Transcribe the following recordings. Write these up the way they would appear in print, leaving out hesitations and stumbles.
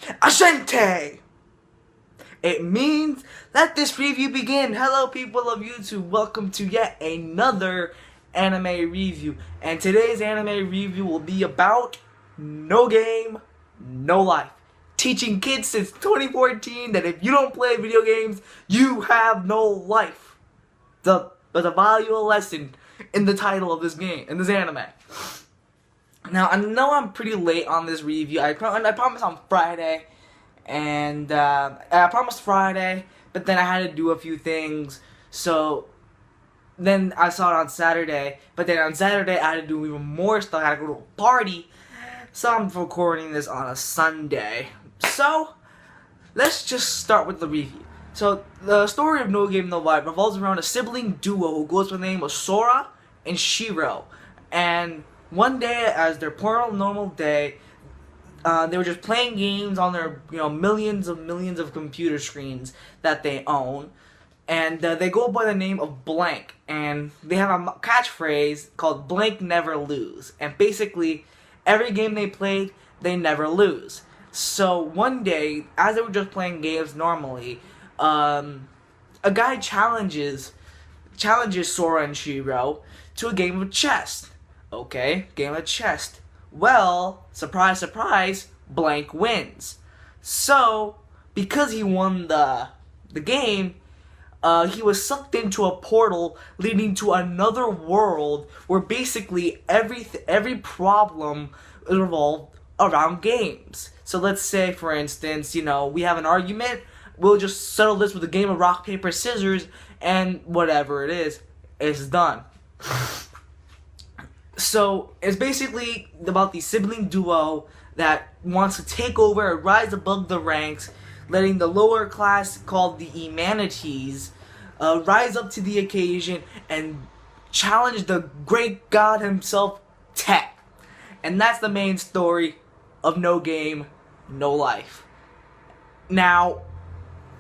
Ashente! It means let this review begin. Hello people of YouTube, welcome to yet another anime review. And today's anime review will be about No Game, No Life. Teaching kids since 2014 that if you don't play video games, you have no life. There's a valuable lesson in the title of this game, in this anime. Now, I know I'm pretty late on this review. I promised on Friday, and I promised Friday, but then I had to do a few things, so then I saw it on Saturday, but then on Saturday I had to do even more stuff. I had to go to a party, so I'm recording this on a Sunday. So, let's just start with the review. So, the story of No Game No Life revolves around a sibling duo who goes by the name of Sora and Shiro, and one day, as their normal day, they were just playing games on their, millions of computer screens that they own, and they go by the name of Blank, and they have a catchphrase called "Blank Never Lose," and basically, every game they played, they never lose. So one day, as they were just playing games normally, a guy challenges Sora and Shiro to a game of chess. Okay, game of chess. Well, surprise, surprise, Blank wins. So, because he won the game, he was sucked into a portal leading to another world where basically every problem revolved around games. So let's say, for instance, we have an argument. We'll just settle this with a game of rock, paper, scissors, and whatever it is, it's done. So, it's basically about the sibling duo that wants to take over and rise above the ranks, letting the lower class, called the Humanities, rise up to the occasion and challenge the great god himself, Tech. And that's the main story of No Game, No Life. Now,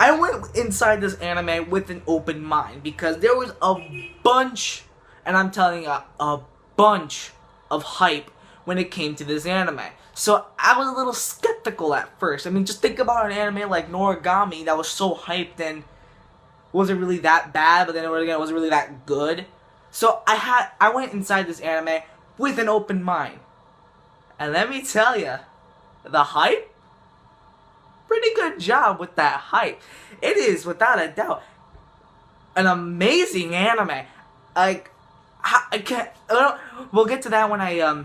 I went inside this anime with an open mind because there was a bunch, and I'm telling you, a bunch of hype when it came to this anime. So I was a little skeptical at first. I mean, just think about an anime like Noragami that was so hyped and wasn't really that bad, but then again, it wasn't really that good. So I went inside this anime with an open mind. And let me tell you, the hype? Pretty good job with that hype. It is, without a doubt, an amazing anime. We'll get to that when I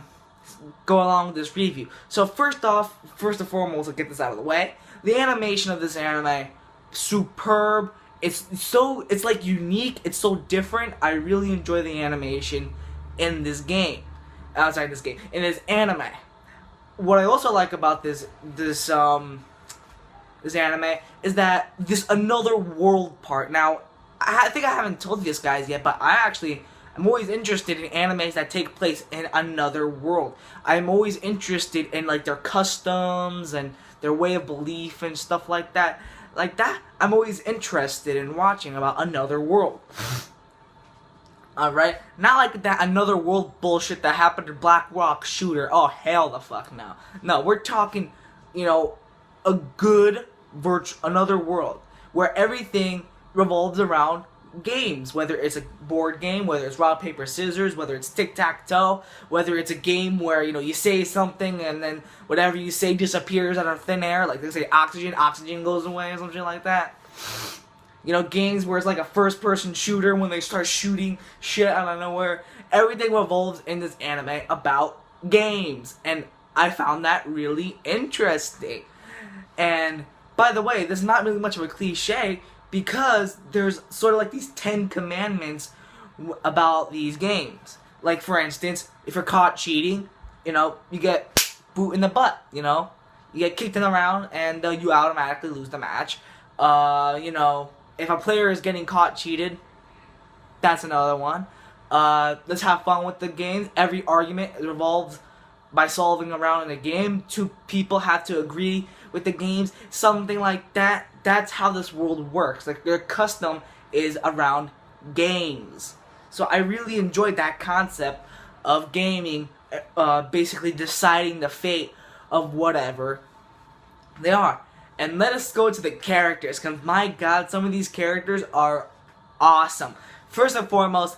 go along with this review. So first and foremost, I'll get this out of the way. The animation of this anime, superb. It's like unique. It's so different. I really enjoy the animation in this game. In this anime. What I also like about this anime is that this another world part. Now, I think I haven't told you this guys yet, but I'm always interested in animes that take place in another world. I'm always interested in like their customs and their way of belief and stuff like that. I'm always interested in watching about another world. Alright? Not like that another world bullshit that happened in Black Rock Shooter. Oh, hell the fuck no. No, we're talking, a good another world where everything revolves around games, whether it's a board game, whether it's rock, paper, scissors, whether it's tic-tac-toe, whether it's a game where, you say something and then whatever you say disappears out of thin air, like they say oxygen goes away or something like that. Games where it's like a first-person shooter when they start shooting shit out of nowhere. Everything revolves in this anime about games, and I found that really interesting. And, by the way, this is not really much of a cliche, because there's sort of like these 10 commandments about these games. Like, for instance, if you're caught cheating, you get boot in the butt, You get kicked in the round and you automatically lose the match. If a player is getting caught cheated, that's another one. Let's have fun with the games. Every argument revolves by solving around in the game. Two people have to agree with the games, something like that. That's how this world works. Like, their custom is around games. So I really enjoyed that concept of gaming, basically deciding the fate of whatever They are. And let us go to the characters, because my god, some of these characters are awesome. First and foremost,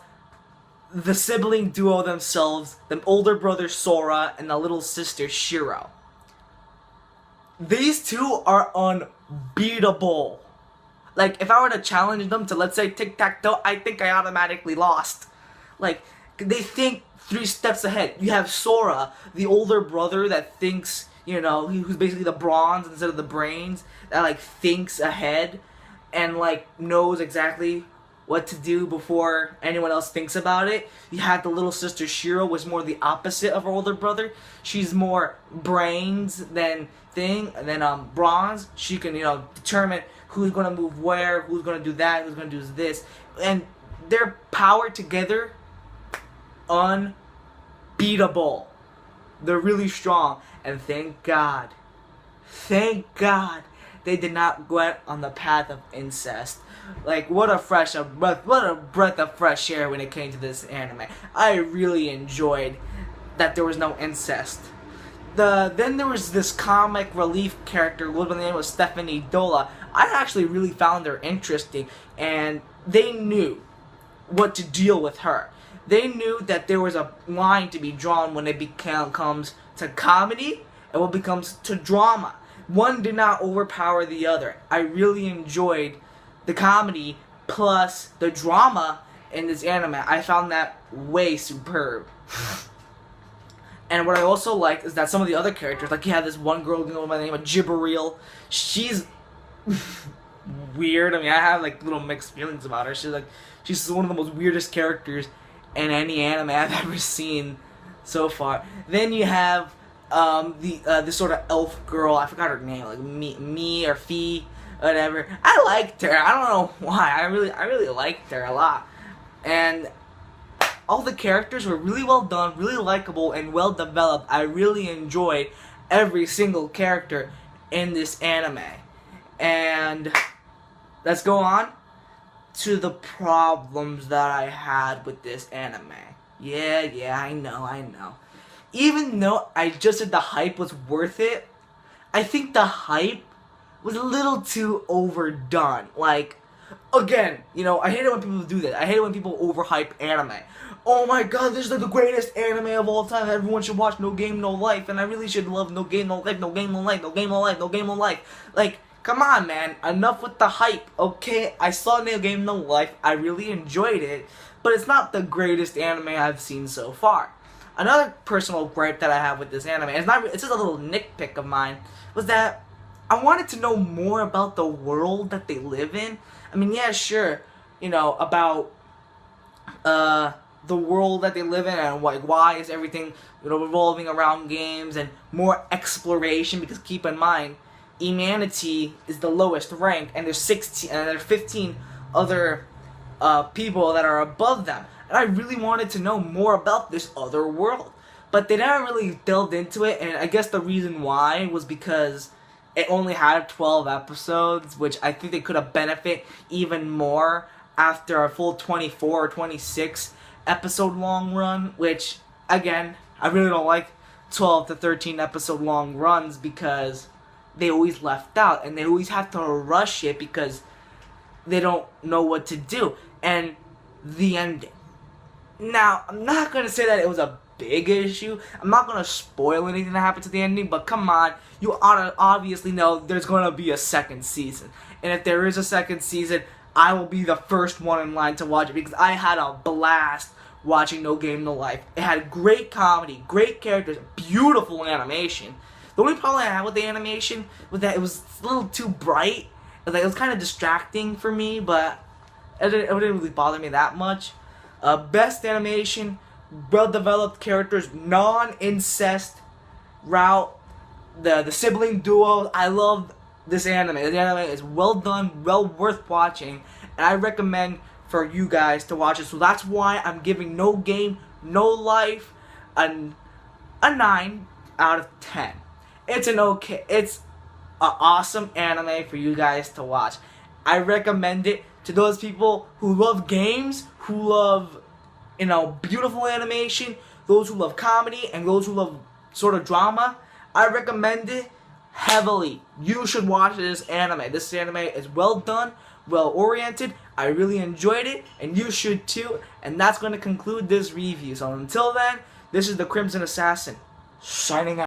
the sibling duo themselves, the older brother Sora and the little sister Shiro. These two are unbeatable. Like, if I were to challenge them to, let's say, tic-tac-toe, I think I automatically lost. Like, they think 3 steps ahead. You have Sora, the older brother that thinks, you know, who's basically the bronze instead of the brains, that, like, thinks ahead and, like, knows exactly what to do before anyone else thinks about it. You have the little sister Shiro, was more the opposite of her older brother. She's more brains than thing, and then bronze. She can, you know, determine who's gonna move where, who's gonna do that, who's gonna do this, and their power together, unbeatable. They're really strong, and thank God they did not go on the path of incest. Like, what a breath of fresh air when it came to this anime. I really enjoyed that there was no incest. Then there was this comic relief character with the name of Stephanie Dola. I actually really found her interesting, and they knew what to deal with her. They knew that there was a line to be drawn when it comes to comedy and what becomes to drama. One did not overpower the other. I really enjoyed the comedy plus the drama in this anime. I found that way superb. And what I also liked is that some of the other characters, like you have this one girl by the name of Jibril. She's weird. I mean, I have like little mixed feelings about her. She's one of the most weirdest characters in any anime I've ever seen so far. Then you have this sort of elf girl. I forgot her name, like me or Fee, whatever. I liked her. I don't know why. I really liked her a lot. And all the characters were really well done, really likable, and well developed. I really enjoyed every single character in this anime. And let's go on to the problems that I had with this anime. Yeah, I know. Even though I just said the hype was worth it, I think the hype was a little too overdone. Like, again, you know, I hate it when people do that. I hate it when people overhype anime. Oh my god, this is like the greatest anime of all time. Everyone should watch No Game No Life, and I really should love No Game No Life, No Game No Life, No Game No Life, No Game No Life. Like, come on, man. Enough with the hype, okay? I saw No Game No Life. I really enjoyed it, but it's not the greatest anime I've seen so far. Another personal gripe that I have with this anime, it's just a little nitpick of mine, was that I wanted to know more about the world that they live in. I mean, yeah, sure, you know, about the world that they live in and like why is everything, you know, revolving around games and more exploration, because keep in mind, humanity is the lowest rank and there's 15 other people that are above them. And I really wanted to know more about this other world. But they never really delved into it, and I guess the reason why was because it only had 12 episodes, which I think they could have benefited even more after a full 24 or 26 episode long run, which, again, I really don't like 12 to 13 episode long runs because they always left out, and they always have to rush it because they don't know what to do. And the ending. Now, I'm not going to say that it was a big issue. I'm not going to spoil anything that happened to the ending, but come on, you ought to obviously know there's going to be a second season. And if there is a second season, I will be the first one in line to watch it because I had a blast watching No Game No Life. It had great comedy, great characters, beautiful animation. The only problem I had with the animation was that it was a little too bright. It was kind of distracting for me, but it didn't really bother me that much. Best animation, well-developed characters, non-incest route, the sibling duo. I love this anime. The anime is well done, well worth watching, and I recommend for you guys to watch it. So that's why I'm giving No Game No Life a 9 out of 10. It's an awesome anime for you guys to watch. I recommend it to those people who love games, who love, you know, beautiful animation, those who love comedy, and those who love sort of drama. I recommend it heavily. You should watch this anime. This anime is well done, well oriented. I really enjoyed it, and you should too. And that's going to conclude this review. So until then, this is the Crimson Assassin, signing out.